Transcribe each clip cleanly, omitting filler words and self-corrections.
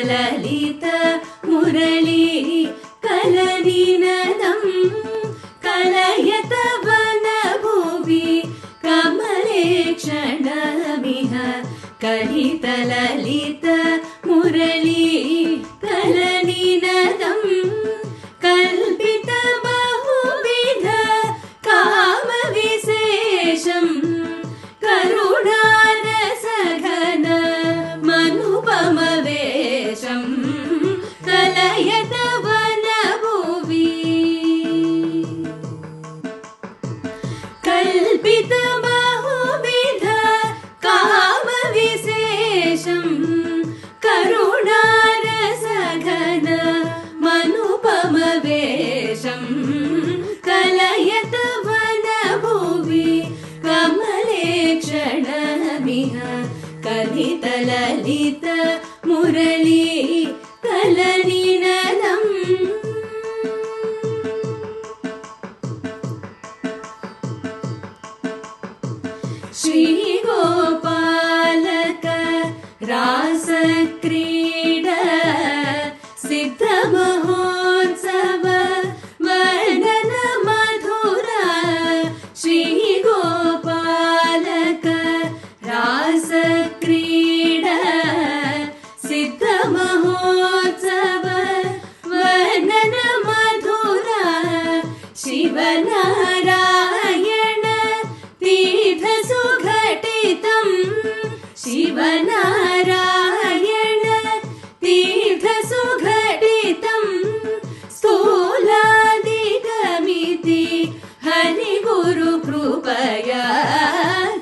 ललित मुरली कलनीनदं कलयत वनभुवि कमलेक्षणमिह कलित ललित मुरली कलनीनदं कल्पित बहुविध कामविशेषं करुणारसघन मनुपमवेशं कलयत वनभुवि कल्पित बहुविध कामविशेषं करुणारसघन मनुपमवेशं कलयत वनभुवि कमलेक्षणमिह कलित ललित मुरली कलनीनदम् श्रीगोपालक रासक्रीडा सिद्धमहोत्सव वर्णन मधुरा श्रीगोपालक रासक्रीडा सिद्धमहोत्सव वर्णन मधुरा शिवनारायण तीर्थसुघटितं शिवनारायण तीर्थसुघटितं स्थूलादिगमिति हरिगुरुकृपया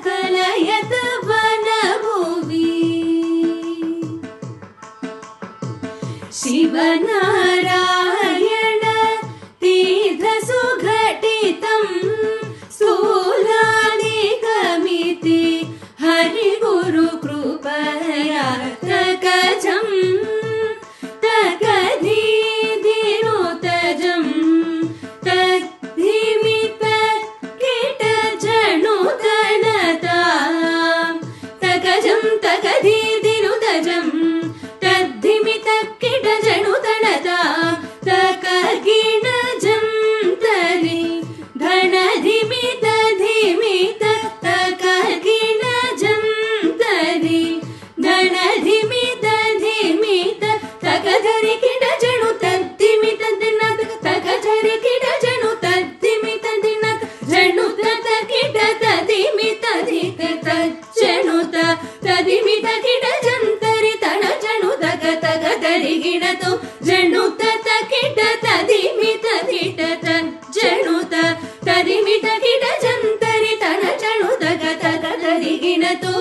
कलयत वनभुवि शिवनारायण तीर्थसुघटितं स्थूलादिगमिति हरिगुरुकृपया तकजं तकधीधिनुतजं तद्धिमित कीटजनुतनतां तकजं तकधीधिनुतजं तद्धिमित कीटजनुतनतां तकगिणजं तरि धनधिमित धिमित तकगिणजं तरि धनधिमित धिमित तकधरि कीटजनु तद्धिमित दिनत तकधरि कीटजनु तद्धिमित दिनत जनुत तकीट तद्धिमित धित तज्जनुत तद्धिमित कीटजन्तरि तणजनु तक तकधरि गिणतु जनुत तकीट तद्धिमित धित तज्जनुत तद्धिमित कीटजन्तरि तणजनु तक तकधरि गिणतु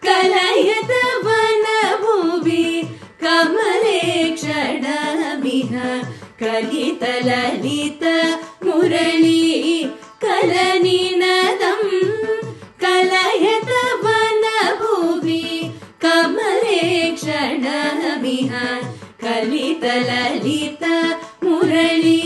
कलयत वनभुवि कमलेक्षणमिह कलित ललित मुरली कलनीनदं कलयत वनभुवि कमलेक्षणमिह कलित ललित मुरली